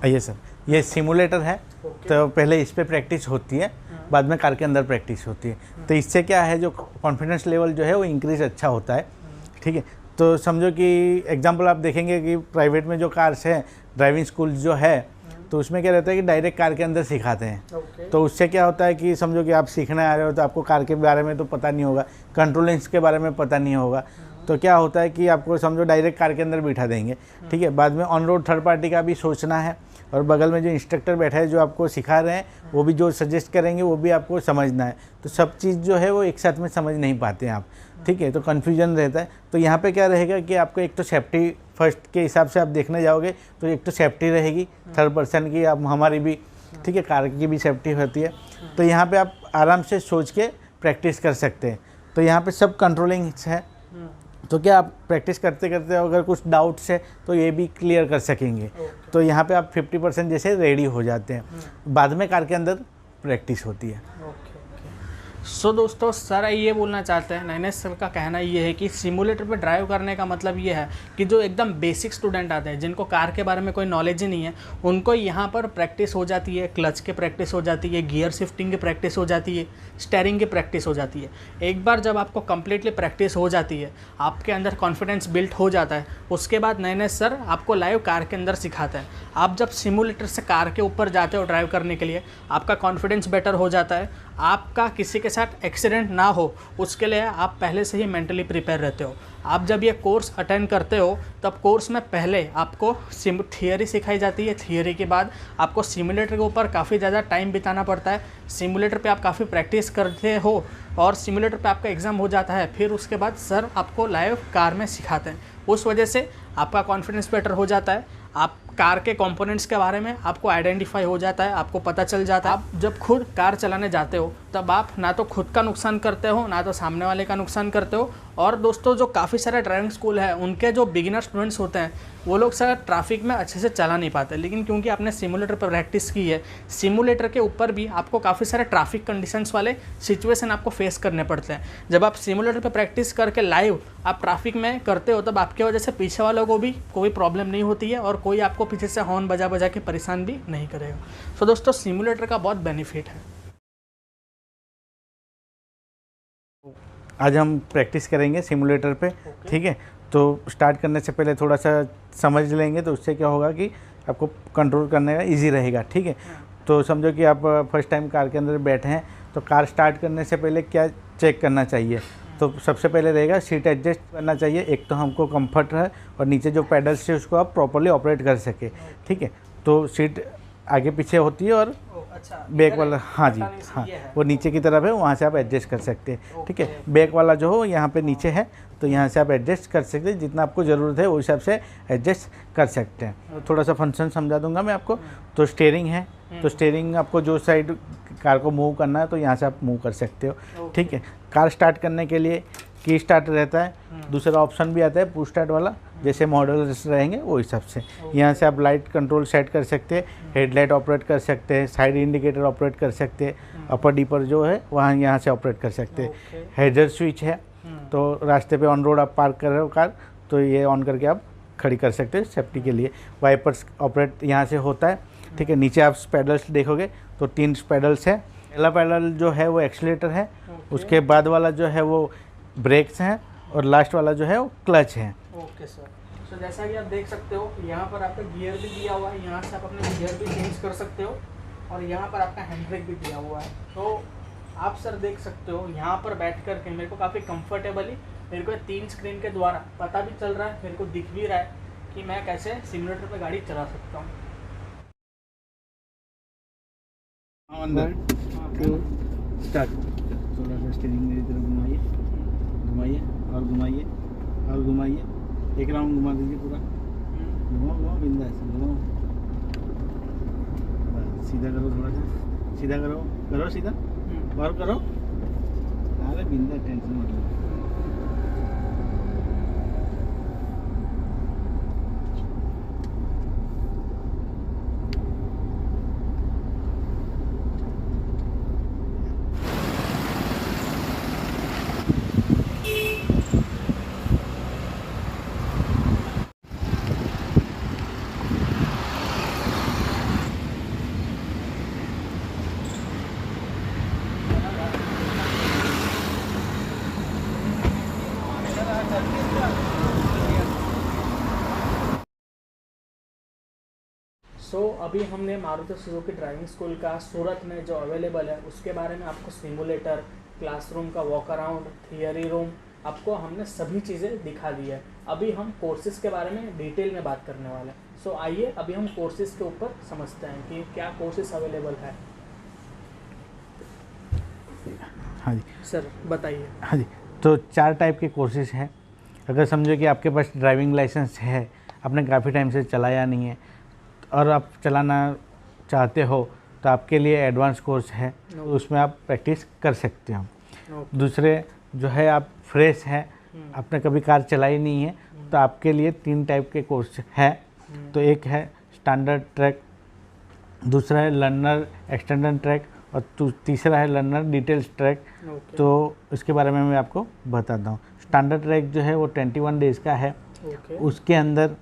ये सर, ये सिमुलेटर है। तो पहले इस पे प्रैक्टिस होती है, बाद में कार के अंदर प्रैक्टिस होती है। तो इससे क्या है, जो कॉन्फिडेंस लेवल जो है वो इंक्रीज अच्छा होता है। ठीक है, तो समझो कि एग्जांपल आप देखेंगे कि प्राइवेट में जो कार्स है, ड्राइविंग स्कूल जो है, तो उसमें क्या रहता है कि डायरेक्ट कार के अंदर सिखाते हैं। तो उससे क्या होता है कि समझो कि आप सीखने आ रहे हो, तो आपको कार के बारे में तो पता नहीं होगा, कंट्रोलिंग्स के बारे में पता नहीं होगा। तो क्या होता है कि आपको समझो डायरेक्ट कार के अंदर बिठा देंगे। ठीक है, बाद में ऑन रोड थर्ड पार्टी का भी सोचना है, और बगल में जो इंस्ट्रक्टर बैठा है जो आपको सिखा रहे हैं, वो भी जो सजेस्ट करेंगे वो भी आपको समझना है। तो सब चीज़ जो है वो एक साथ में समझ नहीं पाते हैं आप। ठीक है, तो कन्फ्यूजन रहता है। तो यहाँ पे क्या रहेगा कि आपको एक तो सेफ्टी फर्स्ट के हिसाब से आप देखने जाओगे, तो एक तो सेफ्टी रहेगी थर्ड पर्सन की, आप हमारी भी, ठीक है, कार की भी सेफ्टी होती है। तो यहाँ पे आप आराम से सोच के प्रैक्टिस कर सकते हैं। तो यहाँ पे सब कंट्रोलिंग है। तो क्या आप प्रैक्टिस करते करते अगर कुछ डाउट्स है तो ये भी क्लियर कर सकेंगे। तो यहाँ पे आप 50% जैसे रेडी हो जाते हैं, बाद में कार के अंदर प्रैक्टिस होती है। सो दोस्तों, सर ये बोलना चाहते हैं, नैनेश सर का कहना ये है कि सिमुलेटर पे ड्राइव करने का मतलब ये है कि जो एकदम बेसिक स्टूडेंट आते हैं, जिनको कार के बारे में कोई नॉलेज ही नहीं है, उनको यहाँ पर प्रैक्टिस हो जाती है, क्लच की प्रैक्टिस हो जाती है, गियर शिफ्टिंग की प्रैक्टिस हो जाती है, स्टेयरिंग की प्रैक्टिस हो जाती है। एक बार जब आपको कंप्लीटली प्रैक्टिस हो जाती है, आपके अंदर कॉन्फिडेंस बिल्ड हो जाता है, उसके बाद नैनेश सर आपको लाइव कार के अंदर सिखाते हैं। आप जब सिमुलेटर से कार के ऊपर जाते हो ड्राइव करने के लिए, आपका कॉन्फिडेंस बेटर हो जाता है। आपका किसी के साथ एक्सीडेंट ना हो, उसके लिए आप पहले से ही मेंटली प्रिपेयर रहते हो। आप जब ये कोर्स अटेंड करते हो, तब कोर्स में पहले आपको थियरी सिखाई जाती है। थियरी के बाद आपको सिमुलेटर के ऊपर काफ़ी ज़्यादा टाइम बिताना पड़ता है। सिमुलेटर पे आप काफ़ी प्रैक्टिस करते हो और सिमुलेटर पे आपका एग्ज़ाम हो जाता है। फिर उसके बाद सर आपको लाइव कार में सिखाते हैं। उस वजह से आपका कॉन्फिडेंस बेटर हो जाता है। आप कार के कंपोनेंट्स के बारे में आपको आइडेंटिफाई हो जाता है, आपको पता चल जाता है। आप जब खुद कार चलाने जाते हो, तब आप ना तो खुद का नुकसान करते हो, ना तो सामने वाले का नुकसान करते हो। और दोस्तों, जो काफ़ी सारे ड्राइविंग स्कूल है, उनके जो बिगिनर स्टूडेंट्स होते हैं, वो लोग सर ट्रैफिक में अच्छे से चला नहीं पाते। लेकिन क्योंकि आपने सिमुलेटर पर प्रैक्टिस की है, सिमुलेटर के ऊपर भी आपको काफ़ी सारे ट्रैफिक कंडीशंस वाले सिचुएशन आपको फेस करने पड़ते हैं। जब आप सिमुलेटर पर प्रैक्टिस करके लाइव आप ट्रैफिक में करते हो, तब आपकी वजह से पीछे वालों को भी कोई प्रॉब्लम नहीं होती है और कोई आपको पीछे से हॉर्न बजा बजा के परेशान भी नहीं करेगा। तो दोस्तों, सिमुलेटर का बहुत बेनिफिट है। आज हम प्रैक्टिस करेंगे सिमुलेटर पे। ठीक है, तो स्टार्ट करने से पहले थोड़ा सा समझ लेंगे, तो उससे क्या होगा कि आपको कंट्रोल करने का इजी रहेगा। ठीक है, तो समझो कि आप फर्स्ट टाइम कार के अंदर बैठे हैं, तो कार स्टार्ट करने से पहले क्या चेक करना चाहिए। तो सबसे पहले रहेगा सीट एडजस्ट करना चाहिए। एक तो हमको कंफर्ट है और नीचे जो पैडल्स है उसको आप प्रॉपर्ली ऑपरेट कर सके। ठीक है, तो सीट आगे पीछे होती है और बैक वाला, हाँ जी, हाँ, वो नीचे की तरफ है, वहाँ से आप एडजस्ट कर सकते हैं। ठीक है, बैक वाला जो हो यहाँ पे नीचे है, तो यहाँ से आप एडजस्ट कर सकते हैं। जितना आपको ज़रूरत है उस हिसाब से एडजस्ट कर सकते हैं। थोड़ा सा फंक्शन समझा दूंगा मैं आपको। तो स्टीयरिंग है, तो स्टीयरिंग आपको जो साइड कार को मूव करना है, तो यहाँ से आप मूव कर सकते हो। ठीक है, कार स्टार्ट करने के लिए की स्टार्ट रहता है, दूसरा ऑप्शन भी आता है पुश स्टार्ट वाला, जैसे मॉडल्स रहेंगे वो हिसाब से। यहाँ से आप लाइट कंट्रोल सेट कर सकते हैं, हेडलाइट ऑपरेट कर सकते हैं, साइड इंडिकेटर ऑपरेट कर सकते हैं, अपर डीपर जो है वहाँ यहाँ से ऑपरेट कर सकते हैं। हेडर स्विच है, तो रास्ते पे ऑन रोड आप पार्क कर रहे हो कार, तो ये ऑन करके आप खड़ी कर सकते हैं सेफ्टी के लिए। वाइपर्स ऑपरेट यहाँ से होता है। ठीक है, नीचे आप पैडल्स देखोगे तो 3 पैडल्स है। पहला पैडल जो है वो एक्सीलेटर है, उसके बाद वाला जो है वो ब्रेक्स हैं, और लास्ट वाला जो है वो क्लच है। Okay sir. तो जैसा कि आप देख सकते हो, यहाँ पर आपका गियर भी दिया हुआ है, यहाँ से आप अपने गियर भी चेंज कर सकते हो, और यहाँ पर आपका हैंड ब्रेक भी दिया हुआ है। तो आप सर देख सकते हो, यहाँ पर बैठ कर के मेरे को काफ़ी कंफर्टेबली, मेरे को 3 स्क्रीन के द्वारा पता भी चल रहा है, मेरे को दिख भी रहा है कि मैं कैसे सिमुलेटर पर गाड़ी चला सकता हूँ। अंदर स्टार्ट, थोड़ा सा स्टीयरिंग मेरी तरफ घुमाइए, घुमाइए और घुमाइए और घुमाइए, एक राउंड घुमा दीजिए पूरा, घुमाओ घुमाओ, बिंदास घुमाओ, सीधा करो, थोड़ा सा सीधा करो, करो सीधा और करो, अरे बिंदास, टेंशन मत लो। अभी हमने मारुति सुजुकी ड्राइविंग स्कूल का सूरत में जो अवेलेबल है उसके बारे में आपको सिमुलेटर, क्लासरूम का वॉक अराउंड, थियरी रूम, आपको हमने सभी चीज़ें दिखा दी है। अभी हम कोर्सेज़ के बारे में डिटेल में बात करने वाले हैं। आइए अभी हम कोर्सेज़ के ऊपर समझते हैं कि क्या कोर्सेज़ अवेलेबल है। हाँ जी सर बताइए। हाँ जी, तो 4 टाइप के कोर्सेज़ हैं। अगर समझो कि आपके पास ड्राइविंग लाइसेंस है, आपने काफ़ी टाइम से चलाया नहीं है और आप चलाना चाहते हो तो आपके लिए एडवांस कोर्स है, तो उसमें आप प्रैक्टिस कर सकते हो। दूसरे जो है आप फ्रेश हैं, आपने कभी कार चलाई नहीं है, तो आपके लिए 3 टाइप के कोर्स है। तो एक है स्टैंडर्ड ट्रैक, दूसरा है लर्नर एक्सटेंडेड ट्रैक और तीसरा है लर्नर डिटेल्स ट्रैक। तो इसके बारे में मैं आपको बताता हूँ। स्टैंडर्ड ट्रैक जो है वो 21 डेज़ का है। उसके अंदर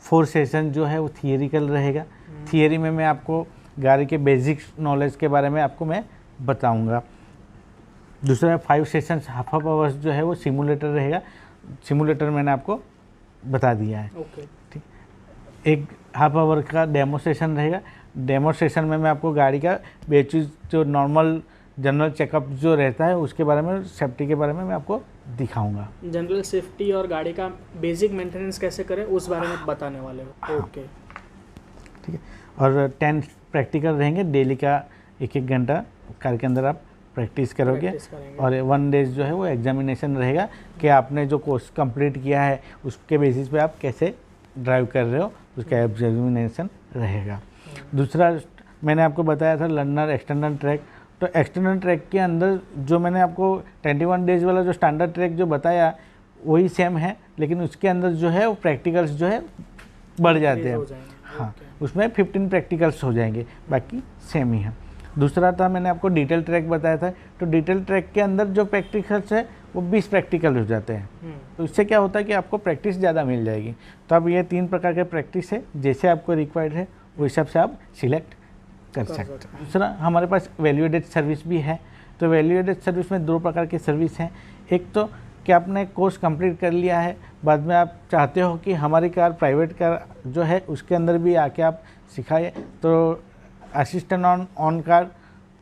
4 सेशन जो है वो थियरिकल रहेगा। थियरी में मैं आपको गाड़ी के बेसिक नॉलेज के बारे में आपको मैं बताऊंगा। दूसरा 5 सेशंस हाफ आवर्स जो है वो सिमुलेटर रहेगा। सिमुलेटर मैंने आपको बता दिया है। ठीक, एक हाफ आवर का डेमो सेशन रहेगा। डेमो सेशन में मैं आपको गाड़ी का बेसिक जो नॉर्मल जनरल चेकअप जो रहता है उसके बारे में, सेफ्टी के बारे में मैं आपको दिखाऊंगा। जनरल सेफ्टी और गाड़ी का बेसिक मेंटेनेंस कैसे करें उस बारे में बताने वाले हो। ओके ठीक है। और 10 प्रैक्टिकल रहेंगे डेली का 1-1 घंटा कार के अंदर आप प्रैक्टिस करोगे। और 1 डेज जो है वो एग्जामिनेशन रहेगा कि आपने जो कोर्स कंप्लीट किया है उसके बेसिस पे आप कैसे ड्राइव कर रहे हो, उसका एग्जामिनेशन रहेगा। दूसरा मैंने आपको बताया था लर्नर एक्सटेंडेड ट्रैक। तो एक्सटेंडेड ट्रैक के अंदर जो मैंने आपको 21 डेज वाला जो स्टैंडर्ड ट्रैक जो बताया वही सेम है, लेकिन उसके अंदर जो है वो प्रैक्टिकल्स जो है बढ़ जाते हैं। हाँ, उसमें 15 प्रैक्टिकल्स हो जाएंगे, बाकी सेम ही है। दूसरा था मैंने आपको डिटेल ट्रैक बताया था। तो डिटेल ट्रैक के अंदर जो प्रैक्टिकल्स है वो 20 प्रैक्टिकल हो जाते हैं। तो इससे क्या होता है कि आपको प्रैक्टिस ज़्यादा मिल जाएगी। तो अब ये 3 प्रकार के प्रैक्टिस है, जैसे आपको रिक्वायर्ड है उस हिसाब से आप सिलेक्ट कर सकते हैं। दूसरा हमारे पास वैल्यू एडेड सर्विस भी है। तो वैल्यू एडेड सर्विस में 2 प्रकार की सर्विस हैं। एक तो कि आपने कोर्स कंप्लीट कर लिया है, बाद में आप चाहते हो कि हमारी कार प्राइवेट कार जो है उसके अंदर भी आके आप सिखाए, तो असिस्टेंट ऑन कार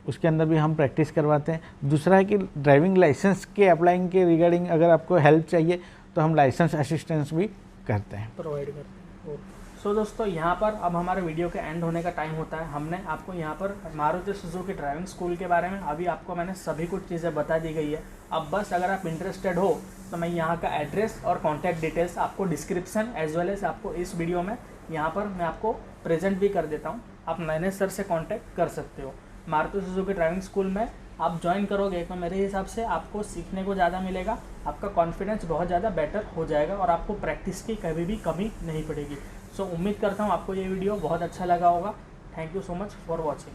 उसके अंदर भी हम प्रैक्टिस करवाते हैं। दूसरा है कि ड्राइविंग लाइसेंस के अप्लाइंग के रिगार्डिंग अगर आपको हेल्प चाहिए तो हम लाइसेंस असिस्टेंस भी करते हैं, प्रोवाइड करते हैं। सो दोस्तों यहाँ पर अब हमारे वीडियो के एंड होने का टाइम होता है। हमने आपको यहाँ पर मारुति सुजुकी ड्राइविंग स्कूल के बारे में अभी आपको मैंने सभी कुछ चीज़ें बता दी गई है। अब बस अगर आप इंटरेस्टेड हो तो मैं यहाँ का एड्रेस और कॉन्टैक्ट डिटेल्स आपको डिस्क्रिप्शन एज वेल एज आपको इस वीडियो में यहाँ पर मैं आपको प्रेजेंट भी कर देता हूँ। आप नैनेश सर से कॉन्टैक्ट कर सकते हो। मारुति सुजुकी ड्राइविंग स्कूल में आप ज्वाइन करोगे तो मेरे हिसाब से आपको सीखने को ज़्यादा मिलेगा, आपका कॉन्फिडेंस बहुत ज़्यादा बेटर हो जाएगा और आपको प्रैक्टिस की कभी भी कमी नहीं पड़ेगी। सो उम्मीद करता हूँ आपको ये वीडियो बहुत अच्छा लगा होगा। Thank you so much for watching.